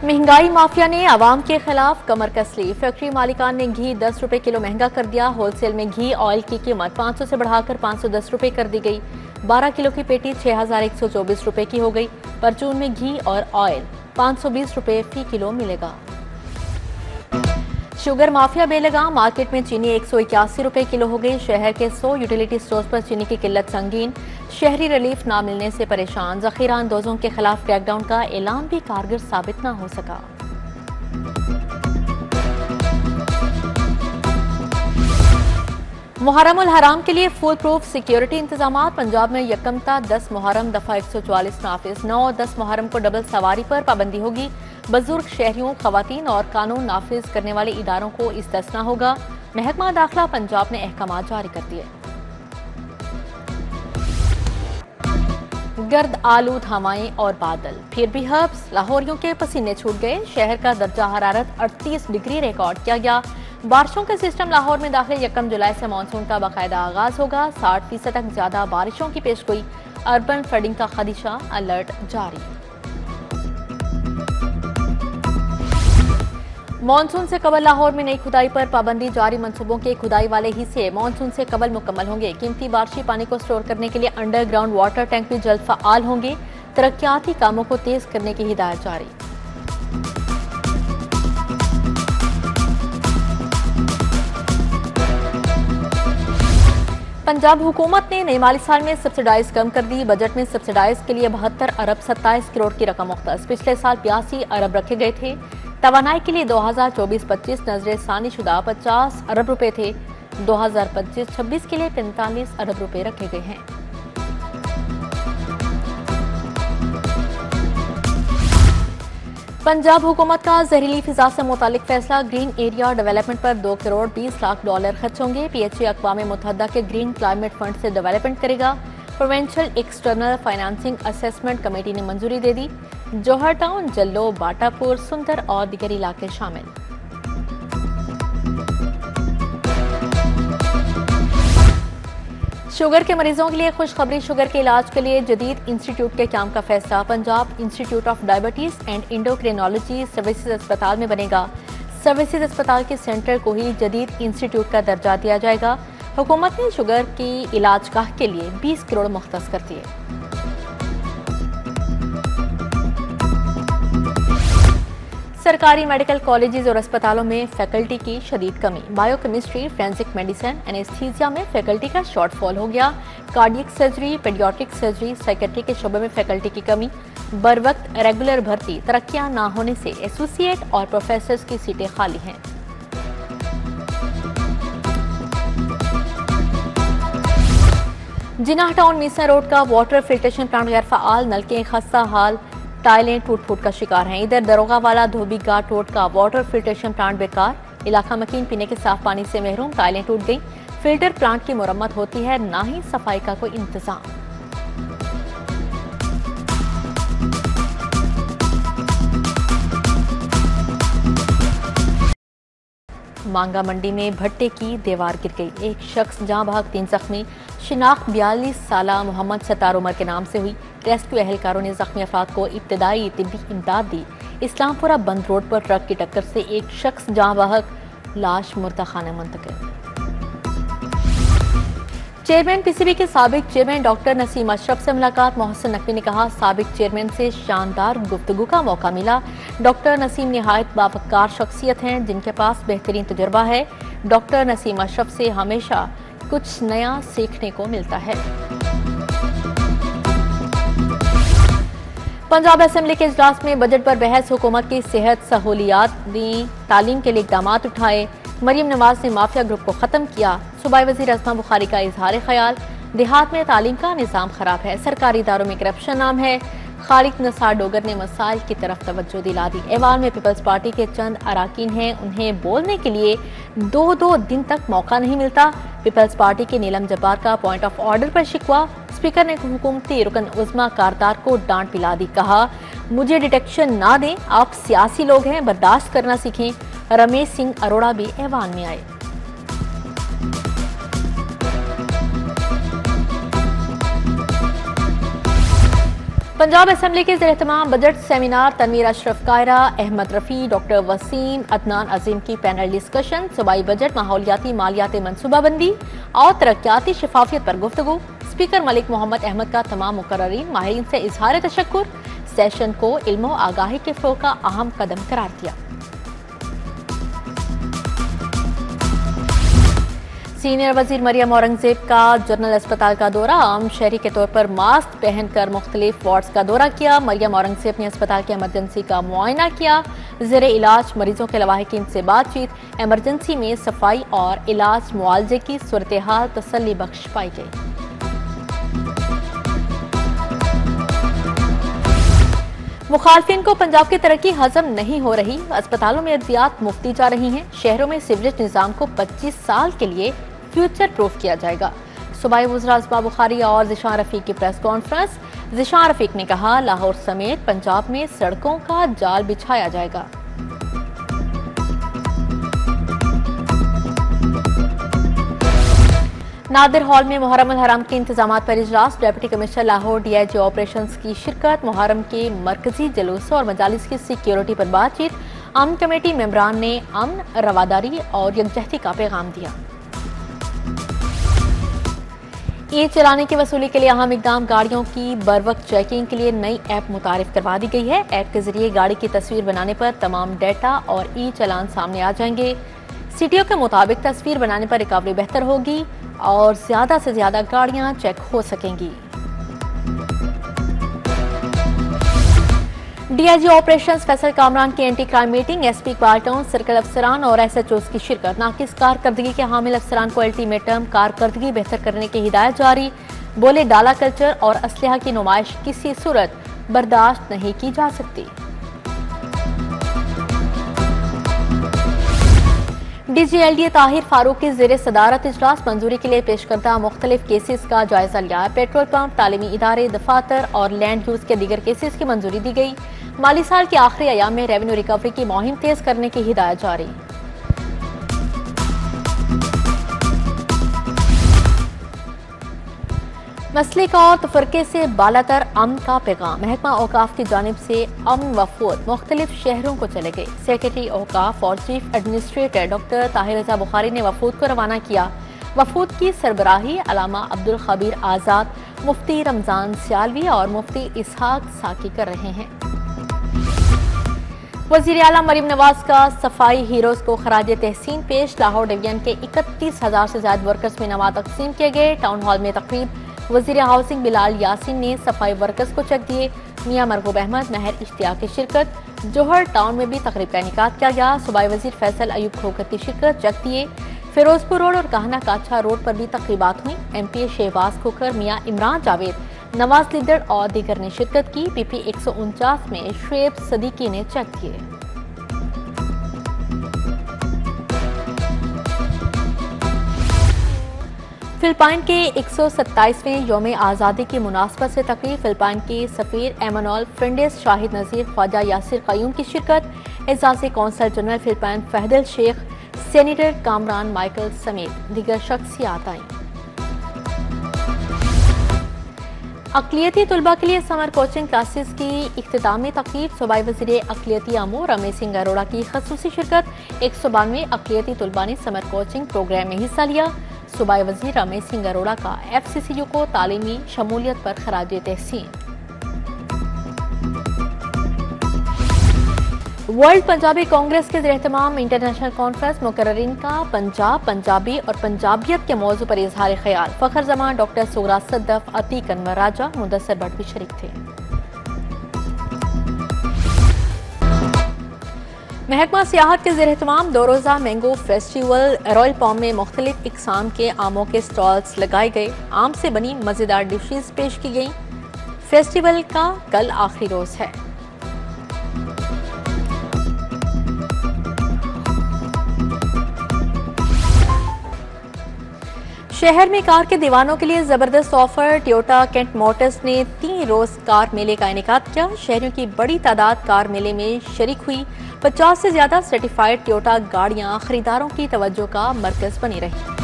महंगाई माफिया ने आवाम के खिलाफ कमर कस ली। फैक्ट्री मालिकान ने घी 10 रुपए किलो महंगा कर दिया। होलसेल में घी ऑयल की कीमत 500 से बढ़ाकर 510 रुपए कर दी गई। 12 किलो की पेटी 6124 रुपए की हो गई। परचून में घी और ऑयल 520 रुपए फी किलो मिलेगा। शुगर माफिया बेलगाम, मार्केट में चीनी 181 रुपए किलो हो गई। शहर के 100 यूटिलिटी स्टोर्स पर चीनी की किल्लत संगीन। शहरी रिलीफ ना मिलने से परेशान। जखीरा अंदोजों के खिलाफ क्रैकडाउन का ऐलान भी कारगर साबित न हो सका। मुहर्रम उल हराम के लिए फुल प्रूफ सिक्योरिटी इंतजाम। पंजाब में यकम ता 10 मुहर्रम दफा 144 नाफिज। 9 और 10 मुहर्रम को डबल सवारी पर पाबंदी होगी। बुजुर्ग शहरियों, खवातीन और कानून नाफिज करने वाले इदारों को इस्तिस्ना होगा। महकमा दाखिला पंजाब ने अहकाम जारी कर दिए। गर्द आलूद हवाएं और बादल, फिर भी हब्स, लाहौरियों के पसीने छूट गए। शहर का दर्जा हरारत 38 डिग्री रिकॉर्ड किया गया। बारिशों का सिस्टम लाहौर में दाखिल 1 जुलाई से मानसून का बाकायदा आगाज होगा। 60% तक ज्यादा बारिशों की पेशगोई। अर्बन फ्लडिंग का खदशा, अलर्ट जारी। मानसून से कबल लाहौर में नई खुदाई पर पाबंदी जारी। मंसूबों के खुदाई वाले हिस्से मानसून से कबल मुकम्मल होंगे। कीमती बारिशी पानी को स्टोर करने के लिए अंडरग्राउंड वाटर टैंक भी जल्द फ़आल होंगे। तरक्याती कामों को तेज करने की हिदायत जारी। पंजाब हुकूमत ने नए माली साल में सब्सिडाइज कम कर दी। बजट में सब्सिडाइज के लिए 72 अरब 27 करोड़ की रकम मुख्तस। पिछले साल 82 अरब रखे गए थे। तवानाई के लिए 2024-25 नजरे सानी शुदा 50 अरब रुपए थे। 2025-26 के लिए 45 अरब रुपए रखे गए हैं। पंजाब हुकूमत का जहरीली फिजा से मुतालिक फैसला। ग्रीन एरिया डेवलपमेंट पर 2 करोड़ 20 लाख डॉलर खर्च होंगे। PHA अक़वाम मुत्तहिदा के ग्रीन क्लाइमेट फंड से डेवलपमेंट करेगा। Provincial external financing assessment committee ने मंजूरी दे दी। जौहर टाउन, जल्लो, बाटापुर, सुंदर और दीगर इलाके शामिल। शुगर के मरीजों के लिए खुशखबरी। शुगर के इलाज के लिए जदीद इंस्टीट्यूट के क्याम का फैसला। Punjab Institute of Diabetes and Endocrinology Services अस्पताल में बनेगा। सर्विसेज अस्पताल के सेंटर को ही जदीद इंस्टीट्यूट का दर्जा दिया जाएगा। हुकूमत ने शुगर की इलाजगाह के लिए 20 करोड़ मुख्तस कर दिए। सरकारी मेडिकल कॉलेजेस और अस्पतालों में फैकल्टी की शदीद कमी। बायोकेमिस्ट्री, फोरेंसिक मेडिसिन, एनेस्थीसिया में फैकल्टी का शॉर्टफॉल हो गया। Cardiac surgery, paediatric surgery, psychiatry के शोबे में फैकल्टी की कमी। बर वक्त रेगुलर भर्ती, तरक्कियां ना होने से एसोसिएट और प्रोफेसर्स की सीटें खाली हैं। जिनाह टाउन मीसा रोड का वाटर फिल्ट्रेशन प्लांट गैर फ़आल। नलके खस्ता हाल, टाइलें टूट फूट का शिकार हैं। इधर दरोगा वाला धोबी घाट रोड का वाटर फिल्ट्रेशन प्लांट बेकार। इलाका मकीन पीने के साफ पानी से महरूम। टाइलें टूट गई। फिल्टर प्लांट की मुरम्मत होती है, ना ही सफाई का कोई इंतजाम। मांगा मंडी में भट्टे की दीवार गिर गई। एक शख्स जहां बहक 3 जख्मी। शिनाख्त 42 साला मोहम्मद सत्तार उमर के नाम से हुई। रेस्क्यू एहलकारों ने जख्मी अफराद को इब्तदाई तिब्बी इमदाद दी। इस्लामपुरा बंद रोड पर ट्रक की टक्कर से एक शख्स जहां बहक, लाश मुर्दा खाना मुंतकिल। चेयरमैन PCB के साबिक चेयरमैन डॉक्टर नसीम अशरफ से मुलाकात। मोहसिन नकवी ने कहा, साबिक चेयरमैन से शानदार गुफ्तगू का मौका मिला। डॉक्टर नसीम निहायत बावकार शख्सियत हैं जिनके पास बेहतरीन तजुर्बा है। डॉक्टर नसीम अशरफ से हमेशा कुछ नया सीखने को मिलता है। पंजाब असेंबली के इजलास में बजट पर बहस। हुकूमत की सेहत सहूलियात दी, तालीम के लिए इकदाम उठाए। मरियम नवाज ने माफिया ग्रुप को खत्म किया। सूबाई वजीर असमा बुखारी का इजहार ख्याल। देहात में तालीम का निज़ाम खराब है, सरकारी इदारों में करप्शन आम है। खालिद नसार डोगर ने मसाइल की तरफ तवज्जो दिला दी। ऐवान में पीपल्स पार्टी के चंद अराकीन हैं, उन्हें बोलने के लिए 2-2 दिन तक मौका नहीं मिलता। पीपल्स पार्टी के नीलम जब्बार का पॉइंट ऑफ ऑर्डर पर शिकवा। स्पीकर ने हुकूमती रुकन उज़्मा कारदार को डांट पिला दी। कहा, मुझे डिटेक्शन ना दें, आप सियासी लोग हैं, बर्दाश्त करना सीखें। रमेश सिंह अरोड़ा भी ऐवान में आए। पंजाब असम्बली के ज़ेर-ए-तमाम budget seminar Tanveer Ashraf Kaira, Ahmad Rafi, doctor Waseem, Adnan Azeem की पैनल डिस्कशन, सूबाई बजट, माहौलियाती मालियाती मनसूबाबंदी और तरक्याती शफाफियत पर गुफ्तगू। स्पीकर मलिक मोहम्मद अहमद का तमाम मुकर्ररीन माहिरीन से इजहार तशक्कुर, सेशन को इल्म व आगाही के फ़रोग़ का अहम कदम करार दिया। सीनियर वजीर मरियम औरंगजेब का जनरल अस्पताल का दौरा, आम शहरी के तौर पर मास्क पहनकर मुख्तलिफ वार्ड्स का दौरा किया। मरियम औरंगजेब ने अस्पताल की एमरजेंसी का मुआयना किया। ज़ेरे इलाज मरीजों के लवाहिकीन से बातचीत, एमरजेंसी में सफाई और इलाज मुआवजे की सूरत हाल तसल्ली बख्श पाई गई। मुखालफिन को पंजाब की तरक्की हजम नहीं हो रही, अस्पतालों में अद्वियात मुफ्ती जा रही हैं। शहरों में सीवरेज निजाम को 25 साल के लिए फ्यूचर प्रूफ किया जाएगा। सूबाई वज़ीर रज़्मा बुखारी और ज़िशान रफ़ीक की प्रेस कॉन्फ्रेंस। ज़िशान रफ़ीक ने कहा, लाहौर समेत पंजाब में सड़कों का जाल बिछाया जाएगा। नादिर हॉल में मुहर्रम अल हराम के इंतजामात पर इजलास, deputy commissioner Lahore, DIG operations की शिरकत, मुहर्रम के मरकजी जुलूस और मजालिस की सिक्योरिटी पर बातचीत। अमन कमेटी मेंबरान ने अमन, रवादारी और यकजहती का पैगाम दिया। ईद चलाने की वसूली के लिए अहम इकदाम, गाड़ियों की बरवक्त चेकिंग के लिए नई ऐप मुतारिफ करवा दी गई है। ऐप के जरिए गाड़ी की तस्वीर बनाने पर तमाम डेटा और ई चलान सामने आ जाएंगे। CTO के मुताबिक तस्वीर बनाने पर रिकवरी बेहतर होगी और ज्यादा से ज्यादा गाड़ियां चेक हो सकेंगी। DIG ऑपरेशंस फैसल कामरान की anti crime meeting, SP Iqbal town, circle अफसरान और SHOs की शिरकत। नाकिस कारकर्दगी के हामिल अफसरान को अल्टीमेटम, कारकर्दगी बेहतर करने की हिदायत जारी। बोले, डाला कल्चर और असलहा की नुमाइश किसी सूरत बर्दाश्त नहीं की जा सकती। DG LDA ताहिर फारूक की ज़ेरे सदारत इजलास, मंजूरी के लिए पेश करदा मुख्तलिफ केसेस का जायजा लिया। पेट्रोल पंप, तालीमी इदारे, दफातर और लैंड यूज के दीगर केसेस की मंजूरी दी गई। माली साल के आखिरी अयाम में रेवेन्यू रिकवरी की मुहिम तेज करने की हिदायत जारी। मसलिक और तफरके से बालातर अमन का पैगाम, महकमा औकाफ की जानिब से अमन वफूद मुख्तलिफ शहरों को चले गए। सेक्रेटरी औकाफ और चीफ एडमिनिस्ट्रेटर डॉक्टर ताहिर रज़ा बुखारी ने वफूद को रवाना किया। वफूद की सरबराही अलामा अब्दुल खबीर आज़ाद, मुफ्ती रमजान सियालवी और मुफ्ती इसहाक साकी कर रहे हैं। वज़ीर आला मरियम नवाज का सफाई हीरोज को खराज तहसीन पेश, लाहौर डिवीजन के 31,000 से ज्यादा वर्कर्स में इनामात तकसीम किए गए। टाउन हॉल में तकरीब, वज़ीर हाउसिंग बिलाल यासीन ने सफाई वर्कर्स को चेक दिए। मियां मरगूब अहमद, महर इश्तियाक की शिरकत। जोहर टाउन में भी तकरीब का इनेकाद किया गया। सूबाई वज़ीर फैसल अयूब खोखर की शिरकत, चेक दिए। फिरोजपुर रोड और कहना काछा रोड पर भी तकरीबात हुई। MPA शहबाज खोखर, मियां इमरान जावेद, नवाज लिद्दड़ और दीगर ने शिरकत की। PP 149 में शुएब सदीकी ने चेक किए। फिलिपाइन के 127वें यौम आज़ादी की मुनासबत से तकरीब, फिलिपाइन के सफीर एमनुअल फ्रेंडेस शाहिद नज़ीर, ख्वाजा यासिर क़य्यूम की शिरकत। एजाज़ी कौंसल जनरल फिलिपाइन फहदल शेख, सेनेटर कामरान माइकल समेत दीगर शख्सियात आईं। अक़लियती तलबा के लिए समर कोचिंग क्लासेस की इख्तितामी तकरीब, सूबाई वज़ीर अक़लियती अमूर रमेश सिंह अरोड़ा की खसूसी शिरकत। 192 अक़लियती तलबा ने समर कोचिंग प्रोग्राम में हिस्सा लिया। सूबाई वज़ीर रमेश सिंह अरोड़ा का FCCU को तालीमी शमूलियत पर खराज तहसीन। वर्ल्ड पंजाबी कांग्रेस के ज़ेर-ए-तमाम इंटरनेशनल कॉन्फ्रेंस, मुकर्ररीन का पंजाब, पंजाबी और पंजाबियत के मौजू पर इजहार ख्याल। फ़खर जमान, डॉक्टर सुगरा सद्दफ, अतीक अनवर राजा, मुदस्सर भट्ट भी शरीक थे। महकमा सियाहत के ज़ेर-ए-तमाम 2 रोज़ा मैंगो फेस्टिवल रॉयल पाम में मुख्तलिफ इक़साम के आमों के स्टॉल्स लगाए गए। आम से बनी मज़ेदार डिशेज पेश की गई। फेस्टिवल का कल आखिरी रोज़ है। शहर में कार के दीवानों के लिए जबरदस्त ऑफर, टोयोटा केंट मोटर्स ने 3 रोज कार मेले का इनेकाद किया। शहरियों की बड़ी तादाद कार मेले में शरीक हुई। 50 से ज्यादा सर्टिफाइड टोयोटा गाड़ियां खरीदारों की तवज्जो का मरकज बनी रही।